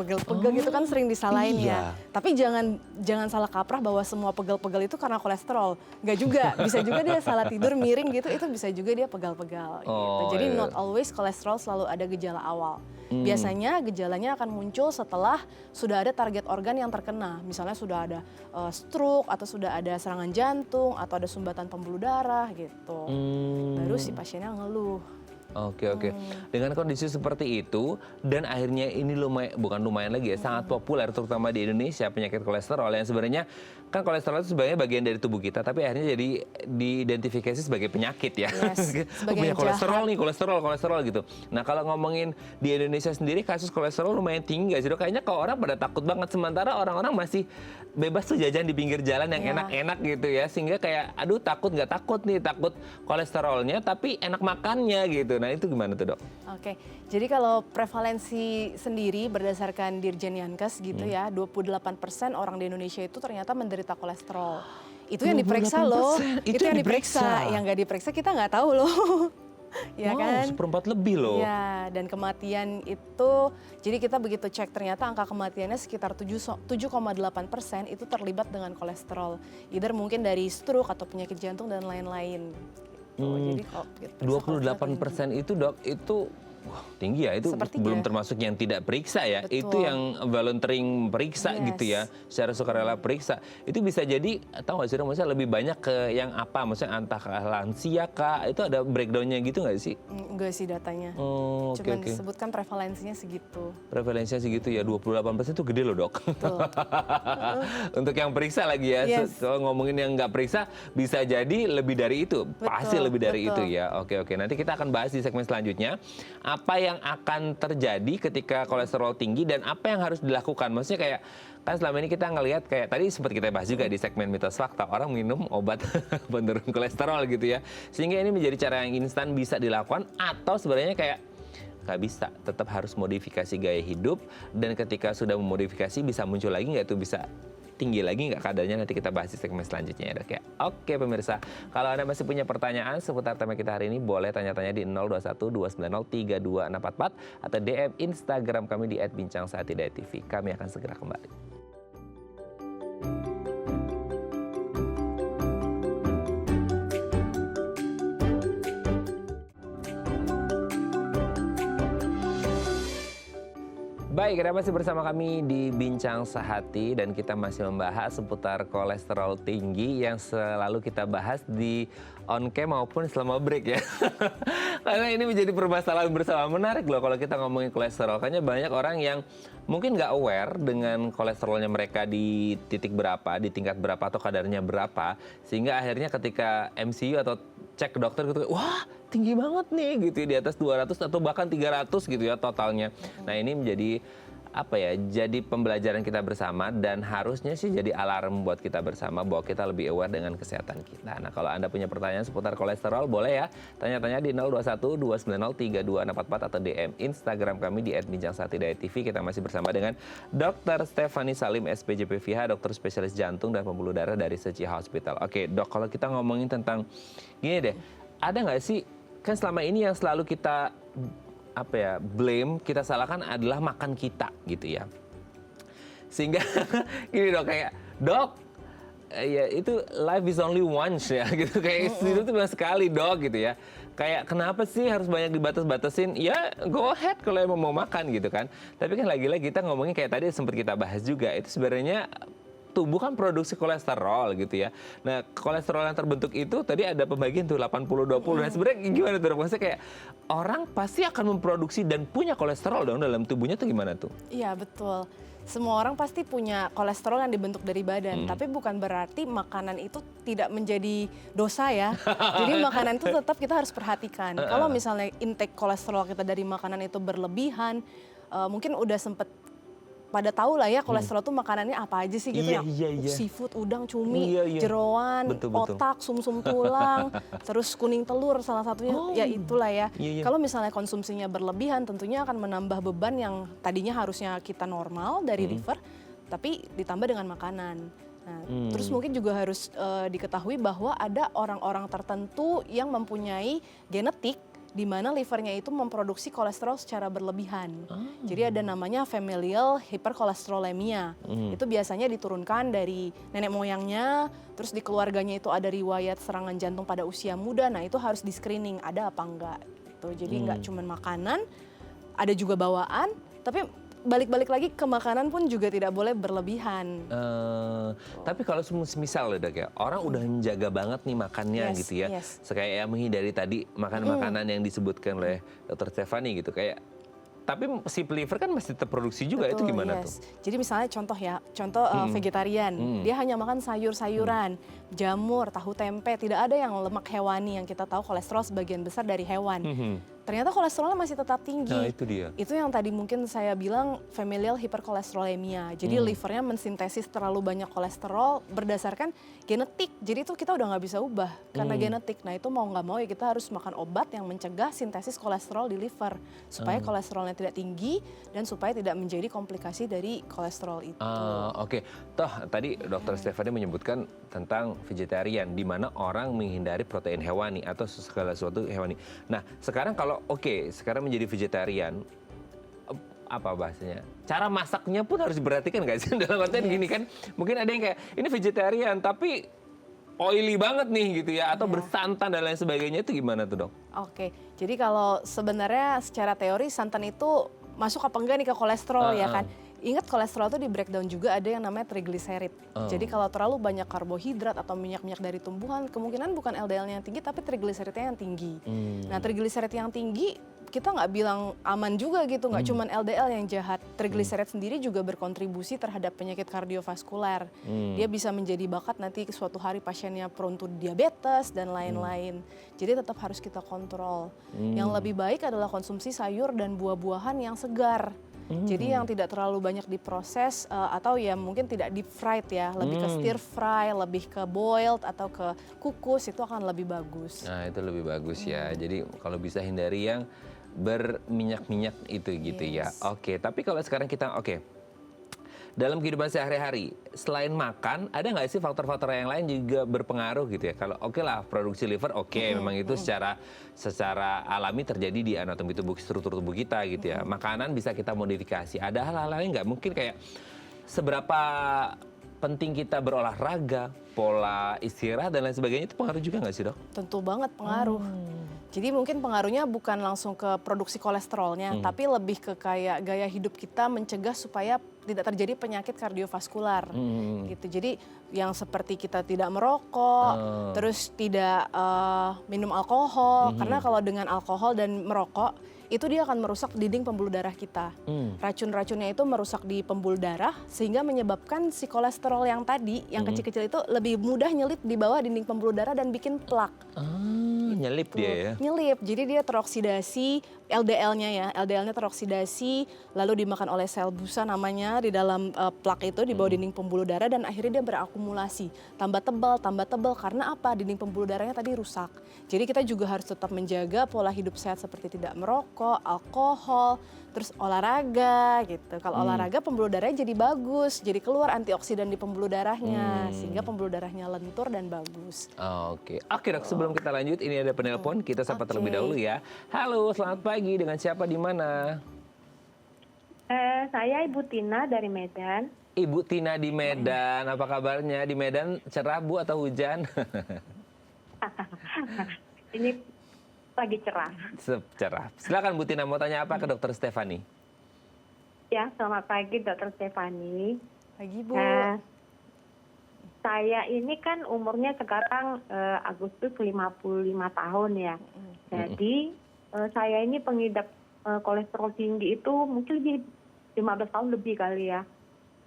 gitu kan sering disalahin ya. Tapi jangan salah kaprah bahwa semua pegel-pegel itu karena kolesterol. Nggak juga, bisa juga dia salah tidur miring gitu, itu bisa juga dia pegal-pegal gitu. Jadi not always kolesterol selalu ada gejala awal. Biasanya gejalanya akan muncul setelah sudah ada target organ yang terkena. Misalnya sudah ada stroke atau sudah ada serangan jantung atau ada sumbatan pembuluh darah gitu. Baru si pasiennya ngeluh. Oke. Dengan kondisi seperti itu dan akhirnya ini bukan lumayan lagi ya, sangat populer terutama di Indonesia penyakit kolesterol yang sebenarnya kan kolesterol itu sebenarnya bagian dari tubuh kita, tapi akhirnya jadi diidentifikasi sebagai penyakit ya. Sebagai punya kolesterol nih, kolesterol gitu. Nah, kalau ngomongin di Indonesia sendiri kasus kolesterol lumayan tinggi nggak sih, Dok? Kayaknya kalau orang pada takut banget, sementara orang-orang masih bebas tuh jajan di pinggir jalan yang enak-enak gitu ya, sehingga kayak aduh takut kolesterolnya tapi enak makannya gitu. Nah, itu gimana tuh, Dok? Oke, jadi kalau prevalensi sendiri berdasarkan Dirjen Yankes gitu ya, 28% orang di Indonesia itu ternyata menderita kolesterol. Itu yang diperiksa loh, itu yang diperiksa. Yang nggak diperiksa kita nggak tahu loh. Ya kan? 1/4 lebih loh. Ya, dan kematian itu, jadi kita begitu cek ternyata angka kematiannya sekitar 7,8% itu terlibat dengan kolesterol. Either mungkin dari stroke atau penyakit jantung dan lain-lain. Jadi kalau 28% itu, Dok, itu tinggi ya, itu belum termasuk yang tidak periksa ya. Betul. Itu yang volunteering periksa gitu ya, secara sukarela periksa. Itu bisa jadi, tahu nggak sih, maksudnya lebih banyak ke yang apa, maksudnya entah ke lansia kah, itu ada breakdownnya gitu nggak sih? Enggak sih datanya, cuman disebutkan prevalensinya segitu. Prevalensinya segitu ya, 28% itu gede loh, Dok. Untuk yang periksa lagi ya, kalau ngomongin yang nggak periksa bisa jadi lebih dari itu, pasti lebih dari itu ya. Oke, nanti kita akan bahas di segmen selanjutnya. Apa yang akan terjadi ketika kolesterol tinggi dan apa yang harus dilakukan? Maksudnya kayak kan selama ini kita ngelihat kayak tadi sempat kita bahas juga di segmen mitos fakta, orang minum obat penurun kolesterol gitu ya. Sehingga ini menjadi cara yang instan bisa dilakukan, atau sebenarnya kayak nggak bisa, tetap harus modifikasi gaya hidup, dan ketika sudah memodifikasi bisa muncul lagi nggak tuh, bisa tinggi lagi nggak kadarnya, nanti kita bahas di segmen selanjutnya ya, Dok ya. Oke pemirsa, kalau Anda masih punya pertanyaan seputar tema kita hari ini, boleh tanya-tanya di 0212903244 atau DM Instagram kami di @bincangsaat.tv. Kami akan segera kembali. Baik, Anda masih bersama kami di Bincang Sehati dan kita masih membahas seputar kolesterol tinggi yang selalu kita bahas di on cam maupun selama break ya. Karena ini menjadi permasalahan bersama, menarik loh kalau kita ngomongin kolesterol. Kayaknya banyak orang yang mungkin nggak aware dengan kolesterolnya mereka di titik berapa, di tingkat berapa atau kadarnya berapa, sehingga akhirnya ketika MCU atau cek ke dokter gitu, wah tinggi banget nih gitu ya, di atas 200 atau bahkan 300 gitu ya totalnya. Nah ini menjadi jadi pembelajaran kita bersama dan harusnya sih jadi alarm buat kita bersama bahwa kita lebih aware dengan kesehatan kita. Nah kalau Anda punya pertanyaan seputar kolesterol boleh ya tanya-tanya di 021 290 3244 atau DM Instagram kami di @bincang-sati-tv. Kita masih bersama dengan Dr. Stephanie Salim SPJP VH, dokter spesialis jantung dan pembuluh darah dari Secia Hospital. Oke dok, kalau kita ngomongin tentang gini deh, ada nggak sih, kan selama ini yang selalu kita blame, kita salahkan adalah makan kita gitu ya. Sehingga gini dok, kayak dok, ya itu life is only once ya gitu, kayak itu tuh cuma sekali dok gitu ya. Kayak kenapa sih harus banyak dibatas-batasin? Ya go ahead kalau emang mau makan gitu kan. Tapi kan lagi-lagi kita ngomongin kayak tadi sempat kita bahas juga, itu sebenarnya tubuh kan produksi kolesterol gitu ya. Nah, kolesterol yang terbentuk itu tadi ada pembagian tuh 80-20. Nah, sebenarnya gimana tuh? Maksudnya kayak orang pasti akan memproduksi dan punya kolesterol dong dalam tubuhnya tuh gimana tuh? Iya, betul. Semua orang pasti punya kolesterol yang dibentuk dari badan, tapi bukan berarti makanan itu tidak menjadi dosa ya. Jadi makanan itu tetap kita harus perhatikan. Kalau misalnya intake kolesterol kita dari makanan itu berlebihan, mungkin udah sempet pada tahu lah ya kolesterol tuh makanannya apa aja sih gitu ya. Seafood, udang, cumi, jeroan, otak, sumsum tulang, terus kuning telur salah satunya, ya itulah ya. Kalau misalnya konsumsinya berlebihan tentunya akan menambah beban yang tadinya harusnya kita normal dari liver, tapi ditambah dengan makanan. Nah, terus mungkin juga harus diketahui bahwa ada orang-orang tertentu yang mempunyai genetik di mana livernya itu memproduksi kolesterol secara berlebihan. Jadi ada namanya familial hyperkolesterolemia. Itu biasanya diturunkan dari nenek moyangnya, terus di keluarganya itu ada riwayat serangan jantung pada usia muda. Nah itu harus di screening ada apa enggak. Gitu. Jadi nggak cuma makanan, ada juga bawaan, tapi balik-balik lagi ke makanan pun juga tidak boleh berlebihan. Tapi kalau misal dok ya, orang udah menjaga banget nih makannya gitu ya. Kayak menghindari tadi makanan-makanan yang disebutkan oleh Dr. Stephanie gitu. Kayak tapi si liver kan masih terproduksi juga. Betul, itu gimana tuh? Jadi misalnya contoh vegetarian, dia hanya makan sayur-sayuran, jamur, tahu tempe, tidak ada yang lemak hewani yang kita tahu kolesterol sebagian besar dari hewan. Ternyata kolesterolnya masih tetap tinggi. Nah itu dia. Itu yang tadi mungkin saya bilang familial hyperkolesterolemia. Jadi livernya mensintesis terlalu banyak kolesterol berdasarkan genetik. Jadi itu kita udah nggak bisa ubah karena genetik. Nah itu mau nggak mau ya kita harus makan obat yang mencegah sintesis kolesterol di liver. Supaya kolesterolnya tidak tinggi dan supaya tidak menjadi komplikasi dari kolesterol itu. Oke. Toh tadi Dr. Stephanie menyebutkan tentang vegetarian, di mana orang menghindari protein hewani atau segala sesuatu hewani. Nah sekarang kalau sekarang menjadi vegetarian, apa bahasanya? Cara masaknya pun harus diperhatikan nggak sih? Dalam artian gini kan, mungkin ada yang kayak ini vegetarian tapi oily banget nih gitu ya, atau bersantan dan lain sebagainya, itu gimana tuh dok? Oke, jadi kalau sebenarnya secara teori santan itu masuk apa enggak nih ke kolesterol ya kan? Ingat kolesterol itu di breakdown juga ada yang namanya triglycerid. Jadi kalau terlalu banyak karbohidrat atau minyak-minyak dari tumbuhan, kemungkinan bukan LDL-nya yang tinggi tapi triglyceridnya yang tinggi. Nah triglycerid yang tinggi kita nggak bilang aman juga gitu, nggak cuma LDL yang jahat. Triglycerid sendiri juga berkontribusi terhadap penyakit kardiovaskuler. Dia bisa menjadi bakat nanti suatu hari pasiennya prone to diabetes dan lain-lain. Jadi tetap harus kita kontrol. Yang lebih baik adalah konsumsi sayur dan buah-buahan yang segar. Jadi yang tidak terlalu banyak diproses atau ya mungkin tidak deep fried ya, lebih ke stir fry, lebih ke boiled atau ke kukus, itu akan lebih bagus. Nah itu lebih bagus ya, jadi kalau bisa hindari yang berminyak-minyak itu gitu ya. Oke, tapi kalau sekarang kita dalam kehidupan sehari-hari, selain makan, ada nggak sih faktor-faktor yang lain juga berpengaruh gitu ya? Kalau lah produksi liver memang itu secara alami terjadi di anatomi tubuh, struktur tubuh kita gitu ya. Makanan bisa kita modifikasi. Ada hal-hal lain nggak? Mungkin kayak seberapa penting kita berolahraga, pola istirahat dan lain sebagainya, itu pengaruh juga nggak sih dok? Tentu banget pengaruh. Jadi mungkin pengaruhnya bukan langsung ke produksi kolesterolnya, tapi lebih ke kayak gaya hidup kita mencegah supaya tidak terjadi penyakit kardiovaskular gitu. Jadi yang seperti kita tidak merokok, terus tidak minum alkohol, karena kalau dengan alkohol dan merokok itu dia akan merusak dinding pembuluh darah kita. Racun-racunnya itu merusak di pembuluh darah sehingga menyebabkan si kolesterol yang tadi, yang kecil-kecil itu lebih mudah nyelip di bawah dinding pembuluh darah dan bikin plak. nyelip dia ya. Nyelip, jadi dia teroksidasi, LDL-nya ya, LDL-nya teroksidasi, lalu dimakan oleh sel busa namanya di dalam plak itu di bawah dinding pembuluh darah dan akhirnya dia berakumulasi, tambah tebal, karena apa? Dinding pembuluh darahnya tadi rusak. Jadi kita juga harus tetap menjaga pola hidup sehat seperti tidak merokok, alkohol, terus olahraga gitu. Kalau olahraga pembuluh darahnya jadi bagus, jadi keluar antioksidan di pembuluh darahnya, sehingga pembuluh darahnya lentur dan bagus. Oke, Dok, sebelum kita lanjut, ini ada penelpon, kita sapa terlebih dahulu ya. Halo, selamat pagi, dengan siapa di mana? Saya Ibu Tina dari Medan. Ibu Tina di Medan, apa kabarnya? Di Medan cerah Bu atau hujan? Ini lagi cerah. Cerah. Silakan Bu Tina, mau tanya apa ke Dokter Stefani? Ya, selamat pagi Dokter Stefani. Pagi Bu. Saya ini kan umurnya sekarang Agustus 55 tahun ya. Jadi saya ini pengidap kolesterol tinggi itu mungkin 15 tahun lebih kali ya.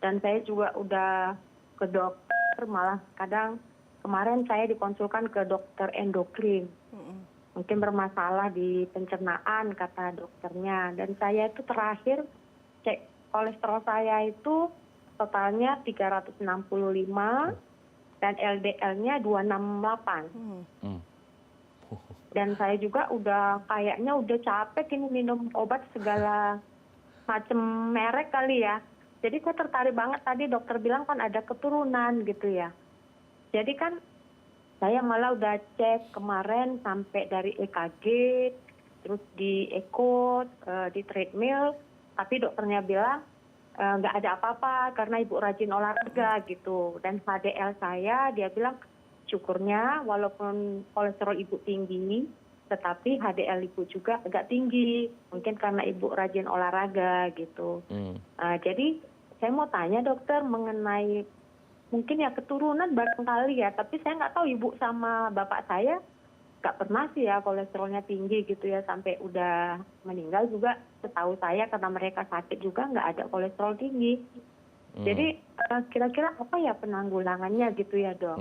Dan saya juga udah ke dokter, malah kadang kemarin saya dikonsulkan ke dokter endokrin. Mungkin bermasalah di pencernaan kata dokternya. Dan saya itu terakhir cek kolesterol saya itu totalnya 365 dan LDL-nya 268. Dan saya juga kayaknya udah capek ini minum obat segala macam merek kali ya. Jadi saya tertarik banget tadi dokter bilang kan ada keturunan gitu ya. Jadi kan saya malah udah cek kemarin sampai dari EKG, terus di echo, di treadmill, tapi dokternya bilang nggak ada apa-apa karena ibu rajin olahraga gitu. Dan HDL saya dia bilang syukurnya walaupun kolesterol ibu tinggi, tetapi HDL ibu juga agak tinggi. Mungkin karena ibu rajin olahraga gitu. Jadi saya mau tanya dokter mengenai mungkin ya keturunan barangkali ya, tapi saya nggak tahu ibu sama bapak saya nggak pernah sih ya kolesterolnya tinggi gitu ya sampai udah meninggal juga setahu saya karena mereka sakit juga nggak ada kolesterol tinggi. Jadi kira-kira apa ya penanggulangannya gitu ya dok?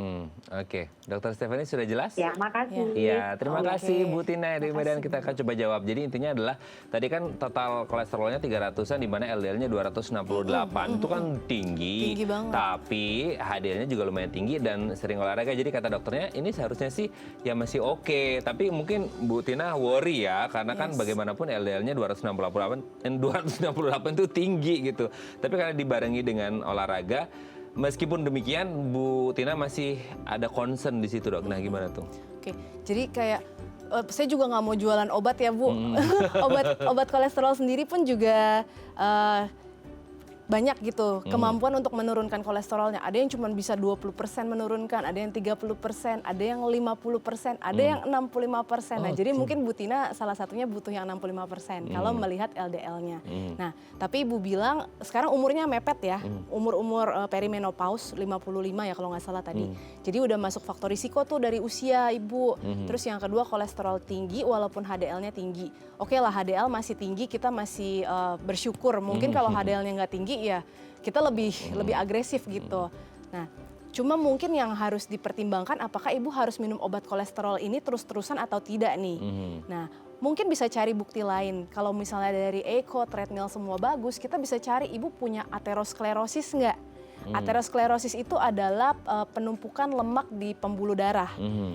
Oke, Dokter Stefani sudah jelas? Ya, makasih. Iya, terima kasih Bu Tina dari Medan. Kita akan coba jawab. Jadi intinya adalah tadi kan total kolesterolnya 300-an di mana LDL-nya 268. Itu kan tinggi. Tinggi banget. Tapi HDL-nya juga lumayan tinggi dan sering olahraga. Jadi kata dokternya ini seharusnya sih ya masih oke. Tapi mungkin Bu Tina worry ya karena kan bagaimanapun LDL-nya 268 itu tinggi gitu. Tapi karena dibarengi dengan olahraga, meskipun demikian Bu Tina masih ada concern di situ dok. Nah gimana tuh? Oke, jadi kayak saya juga nggak mau jualan obat ya Bu. obat kolesterol sendiri pun juga banyak gitu kemampuan untuk menurunkan kolesterolnya. Ada yang cuma bisa 20% menurunkan, ada yang 30%, ada yang 50%, ada yang 65%. Nah, jadi mungkin Bu Tina salah satunya butuh yang 65% kalau melihat LDL-nya. Nah, tapi Ibu bilang sekarang umurnya mepet ya. Umur perimenopause 55 ya kalau nggak salah tadi. Jadi udah masuk faktor risiko tuh dari usia Ibu. Terus yang kedua kolesterol tinggi walaupun HDL-nya tinggi. Oke lah HDL masih tinggi, kita masih bersyukur. Mungkin kalau HDL-nya nggak tinggi ya kita lebih agresif gitu. Nah, cuma mungkin yang harus dipertimbangkan apakah ibu harus minum obat kolesterol ini terus-terusan atau tidak nih. Nah, mungkin bisa cari bukti lain. Kalau misalnya dari echo, treadmill semua bagus, kita bisa cari ibu punya aterosklerosis nggak? Aterosklerosis itu adalah penumpukan lemak di pembuluh darah.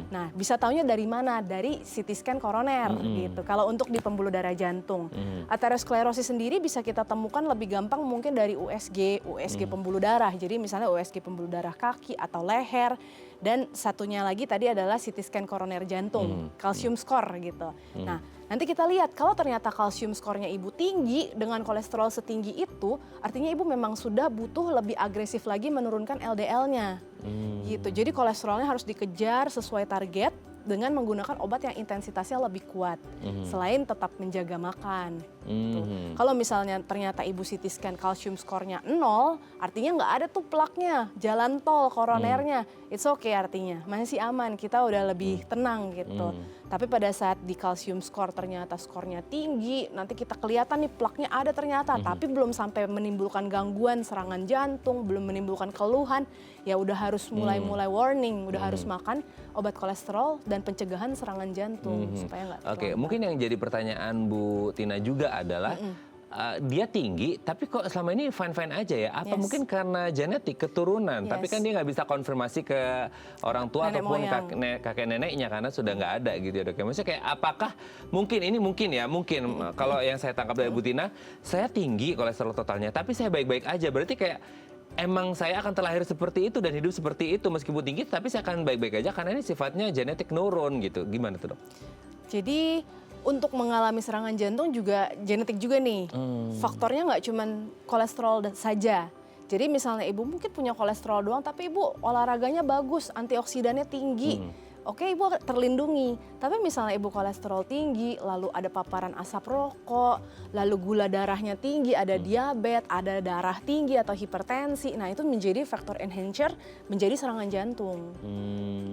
Nah, bisa taunya dari mana? Dari CT scan koroner gitu. Kalau untuk di pembuluh darah jantung. Aterosklerosis sendiri bisa kita temukan lebih gampang mungkin dari USG pembuluh darah. Jadi misalnya USG pembuluh darah kaki atau leher. Dan satunya lagi tadi adalah CT scan koroner jantung, kalsium score gitu. Nah, nanti kita lihat kalau ternyata kalsium skornya ibu tinggi dengan kolesterol setinggi itu, artinya ibu memang sudah butuh lebih agresif lagi menurunkan LDL-nya. Gitu. Jadi kolesterolnya harus dikejar sesuai target dengan menggunakan obat yang intensitasnya lebih kuat. Selain tetap menjaga makan. Kalau misalnya ternyata ibu CT scan kalsium skornya 0, artinya nggak ada tuh plaknya, jalan tol koronernya. It's okay artinya, masih aman, kita udah lebih tenang gitu. Tapi pada saat di kalsium skor ternyata skornya tinggi, nanti kita kelihatan nih plaknya ada ternyata, tapi belum sampai menimbulkan gangguan serangan jantung, belum menimbulkan keluhan, ya udah harus mulai warning, udah harus makan obat kolesterol dan pencegahan serangan jantung supaya nggak Oke, terlambat. mungkin yang jadi pertanyaan Bu Tina juga adalah dia tinggi, tapi kok selama ini fine-fine aja ya? Apa Yes. mungkin karena genetik, keturunan? Tapi Yes. kan dia nggak bisa konfirmasi ke orang tua Nenek ataupun moyang. kakek neneknya karena sudah nggak ada gitu ya dok. Maksudnya kayak apakah mungkin kalau yang saya tangkap dari Bu Tina, saya tinggi kolesterol totalnya, tapi saya baik-baik aja. Berarti kayak emang saya akan terlahir seperti itu dan hidup seperti itu meskipun tinggi, tapi saya akan baik-baik aja karena ini sifatnya genetik nurun gitu. Gimana tuh dok? Jadi untuk mengalami serangan jantung juga genetik juga nih. Faktornya nggak cuman kolesterol saja. Jadi misalnya ibu mungkin punya kolesterol doang, tapi ibu olahraganya bagus, antioksidannya tinggi. Oke, ibu terlindungi. Tapi misalnya ibu kolesterol tinggi, lalu ada paparan asap rokok, lalu gula darahnya tinggi, ada diabetes, ada darah tinggi atau hipertensi. Nah, itu menjadi faktor enhancer menjadi serangan jantung.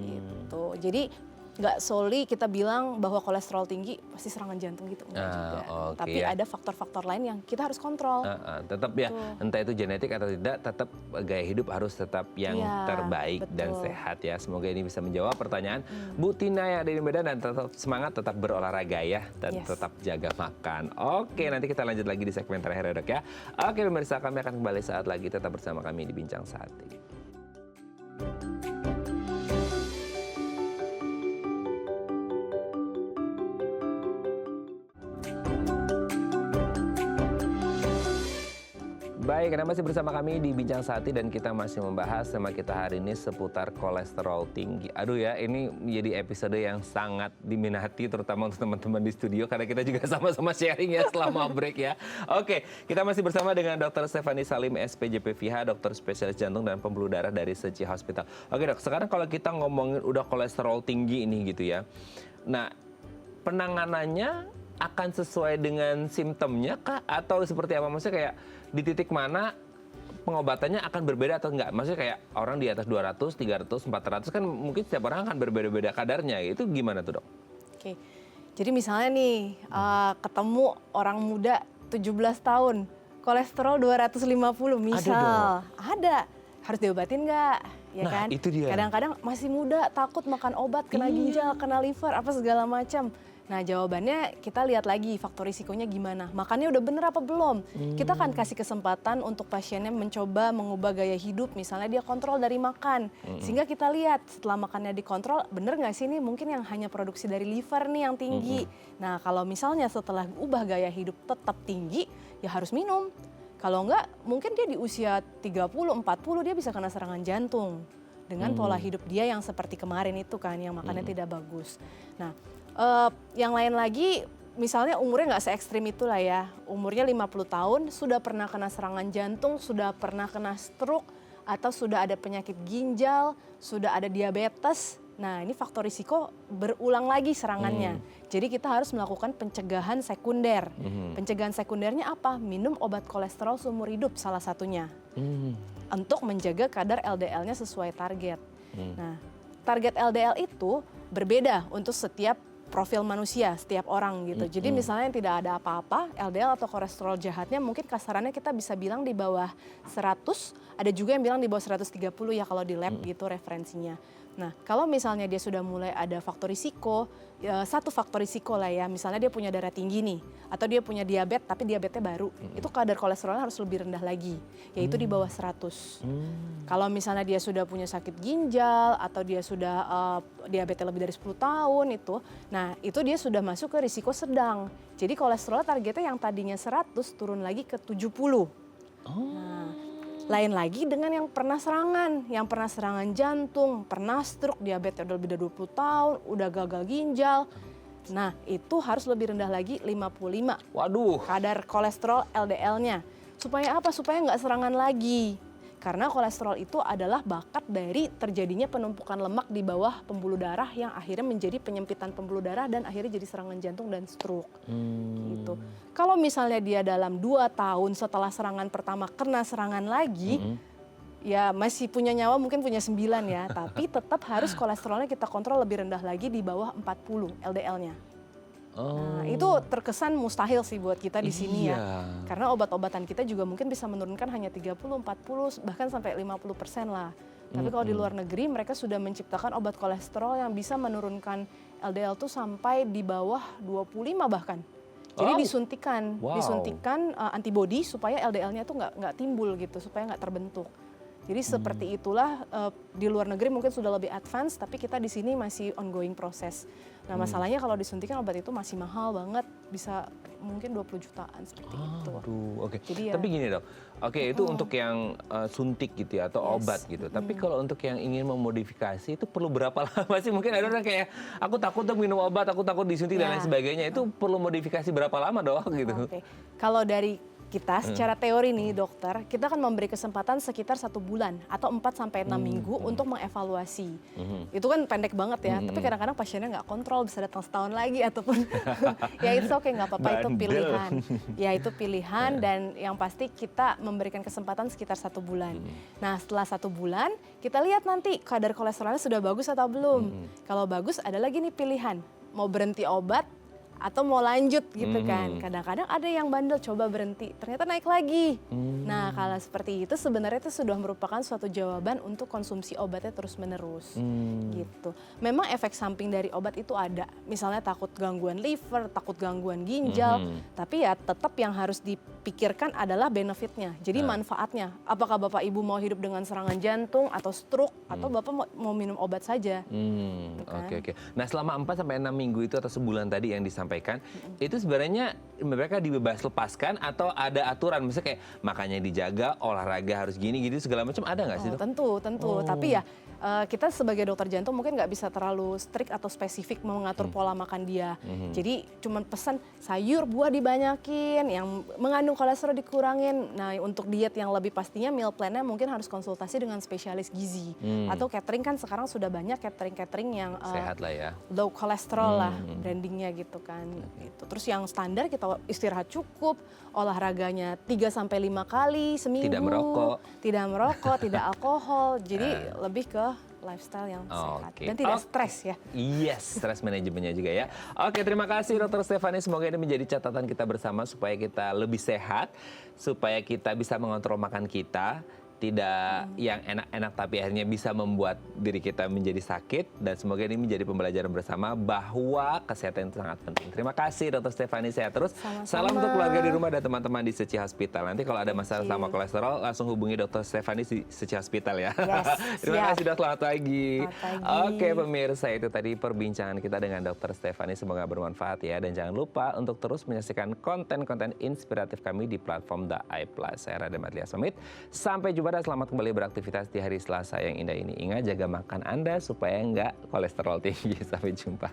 Gitu. Jadi nggak solely kita bilang bahwa kolesterol tinggi pasti serangan jantung gitu, enggak juga. Oke, Tapi ya. ada faktor-faktor lain yang kita harus kontrol. Tetap ya, entah itu genetik atau tidak, tetap gaya hidup harus tetap yang Iya, terbaik dan betul. sehat ya. Semoga ini bisa menjawab pertanyaan Bu Tina yang ada di Medan, dan tetap semangat, tetap berolahraga ya, dan Yes. tetap jaga makan. Oke, nanti kita lanjut lagi di segmen terakhir ya dok ya. Oke pemirsa, kami akan kembali saat lagi, tetap bersama kami di Bincang Sate. Baik, Anda masih bersama kami di Bincang Sate dan kita masih membahas tema kita hari ini seputar kolesterol tinggi. Aduh ya, ini menjadi episode yang sangat diminati terutama untuk teman-teman di studio karena kita juga sama-sama sharing ya selama break ya. Oke, kita masih bersama dengan Dr. Stephanie Salim, SPJP FIHA, dokter spesialis jantung dan pembuluh darah dari Seci Hospital. Oke dok, sekarang kalau kita ngomongin udah kolesterol tinggi ini gitu ya. Nah, penanganannya akan sesuai dengan simptomnya kah? Atau seperti apa? Maksudnya kayak di titik mana pengobatannya akan berbeda atau enggak? Maksudnya kayak orang di atas 200, 300, 400 kan mungkin setiap orang akan berbeda-beda kadarnya. Itu gimana tuh dok? Oke. Jadi misalnya nih ketemu orang muda 17 tahun, kolesterol 250 misal. Ada. Harus diobatin nggak? Ya Nah, kan? itu dia. Kadang-kadang masih muda takut makan obat, kena ginjal, kena liver, apa segala macam. Nah jawabannya kita lihat lagi faktor risikonya gimana. Makannya udah bener apa belum? Kita akan kasih kesempatan untuk pasiennya mencoba mengubah gaya hidup. Misalnya dia kontrol dari makan. Sehingga kita lihat setelah makannya dikontrol, bener nggak sih ini mungkin yang hanya produksi dari liver nih yang tinggi. Nah kalau misalnya setelah ubah gaya hidup tetap tinggi, ya harus minum. Kalau enggak, mungkin dia di usia 30, 40 dia bisa kena serangan jantung. Dengan pola hidup dia yang seperti kemarin itu kan, yang makannya tidak bagus. Nah, yang lain lagi, misalnya umurnya nggak se-ekstrim itulah ya. Umurnya 50 tahun, sudah pernah kena serangan jantung, sudah pernah kena stroke, atau sudah ada penyakit ginjal, sudah ada diabetes. Nah ini faktor risiko berulang lagi serangannya. Jadi kita harus melakukan pencegahan sekunder. Pencegahan sekundernya apa? Minum obat kolesterol seumur hidup salah satunya. Untuk menjaga kadar LDL-nya sesuai target. Nah, target LDL itu berbeda untuk setiap profil manusia, setiap orang gitu. Jadi misalnya yang tidak ada apa-apa, LDL atau kolesterol jahatnya mungkin kasarannya kita bisa bilang di bawah 100, ada juga yang bilang di bawah 130 ya kalau di lab gitu referensinya. Nah, kalau misalnya dia sudah mulai ada faktor risiko, satu faktor risiko lah ya, misalnya dia punya darah tinggi nih, atau dia punya diabetes tapi diabetesnya baru, itu kadar kolesterolnya harus lebih rendah lagi, yaitu di bawah 100. Kalau misalnya dia sudah punya sakit ginjal, atau dia sudah diabetes lebih dari 10 tahun itu, nah itu dia sudah masuk ke risiko sedang. Jadi kolesterol targetnya yang tadinya 100 turun lagi ke 70. Nah, lain lagi dengan yang pernah serangan jantung, pernah stroke, diabetes udah lebih dari 20 tahun, udah gagal ginjal. Nah itu harus lebih rendah lagi 55. Waduh. Kadar kolesterol LDL-nya. Supaya apa? Supaya nggak serangan lagi. Karena kolesterol itu adalah bakat dari terjadinya penumpukan lemak di bawah pembuluh darah yang akhirnya menjadi penyempitan pembuluh darah dan akhirnya jadi serangan jantung dan stroke. Gitu. Kalau misalnya dia dalam 2 tahun setelah serangan pertama kena serangan lagi, ya masih punya nyawa mungkin punya 9 ya, tapi tetap harus kolesterolnya kita kontrol lebih rendah lagi di bawah 40 LDL-nya. Nah, itu terkesan mustahil sih buat kita di sini ya. Karena obat-obatan kita juga mungkin bisa menurunkan hanya 30, 40, bahkan sampai 50% lah. Tapi kalau di luar negeri mereka sudah menciptakan obat kolesterol yang bisa menurunkan LDL tuh sampai di bawah 25 bahkan. Jadi Oh. disuntikan, Wow. antibodi supaya LDL-nya tuh nggak timbul gitu, supaya nggak terbentuk. Jadi seperti itulah di luar negeri mungkin sudah lebih advance, tapi kita di sini masih ongoing proses. Nah masalahnya kalau disuntikan obat itu masih mahal banget, bisa mungkin 20 jutaan seperti itu. Aduh, oke. Jadi ya- Tapi gini dok, oke itu untuk yang suntik gitu ya atau Yes. obat gitu. Tapi kalau untuk yang ingin memodifikasi itu perlu berapa lama sih? Mungkin ada orang kayak aku takut dok minum obat, aku takut disuntik dan Ya. lain sebagainya. Itu perlu modifikasi berapa lama dok gitu? Oke. Kalau dari kita secara teori nih dokter, kita akan memberi kesempatan sekitar 1 bulan atau 4 sampai 6 minggu untuk mengevaluasi. Itu kan pendek banget ya, tapi kadang-kadang pasiennya nggak kontrol, bisa datang setahun lagi ataupun ya it's okay, nggak apa-apa, itu Bandel. pilihan. Ya itu pilihan dan yang pasti kita memberikan kesempatan sekitar 1 bulan. Nah setelah 1 bulan kita lihat nanti kadar kolesterolnya sudah bagus atau belum. Kalau bagus ada lagi nih pilihan, mau berhenti obat atau mau lanjut gitu kan. Kadang-kadang ada yang bandel coba berhenti, ternyata naik lagi. Nah kalau seperti itu sebenarnya itu sudah merupakan suatu jawaban untuk konsumsi obatnya terus-menerus gitu. Memang efek samping dari obat itu ada, misalnya takut gangguan liver, takut gangguan ginjal, tapi ya tetap yang harus dipikirkan adalah benefitnya. Jadi manfaatnya, apakah Bapak Ibu mau hidup dengan serangan jantung atau stroke, atau Bapak mau minum obat saja. Oke. Nah selama 4 sampai 6 minggu itu atau sebulan tadi yang disampaikan, itu sebenarnya mereka dibebas lepaskan atau ada aturan? Misalnya kayak makanya dijaga, olahraga harus gini gitu segala macam, ada nggak sih Oh, dok? tentu. Tapi ya kita sebagai dokter jantung mungkin nggak bisa terlalu strict atau spesifik mengatur pola makan dia. Jadi cuman pesan sayur, buah dibanyakin, yang mengandung kolesterol dikurangin. Nah untuk diet yang lebih pastinya meal plan-nya mungkin harus konsultasi dengan spesialis gizi. Atau catering kan sekarang sudah banyak catering-catering yang Sehat lah ya. low kolesterol lah brandingnya gitu kan. Gitu. Terus yang standar kita istirahat cukup, olahraganya 3-5 kali seminggu. Tidak merokok. Tidak alkohol. Jadi lebih ke lifestyle yang sehat Oke. dan tidak stres ya. Yes, stress manajemennya juga ya. Oke, terima kasih Dr. Stephanie. Semoga ini menjadi catatan kita bersama supaya kita lebih sehat, supaya kita bisa mengontrol makan kita, tidak yang enak-enak tapi akhirnya bisa membuat diri kita menjadi sakit, dan semoga ini menjadi pembelajaran bersama bahwa kesehatan itu sangat penting. Terima kasih Dr. Stephanie, sehat terus. Sama-sama. Salam untuk keluarga di rumah dan teman-teman di Suci Hospital. Nanti kalau ada masalah sama kolesterol langsung hubungi Dr. Stephanie di Suci Hospital ya. Yes, Terima siap. kasih dok, selamat pagi. Selamat pagi. Oke pemirsa, itu tadi perbincangan kita dengan Dr. Stephanie, semoga bermanfaat ya. Dan jangan lupa untuk terus menyaksikan konten-konten inspiratif kami di platform The Eye Plus. Saya Raden Matlia Somit, sampai jumpa dan selamat kembali beraktivitas di hari Selasa yang indah ini. Ingat jaga makan Anda supaya nggak kolesterol tinggi. Sampai jumpa.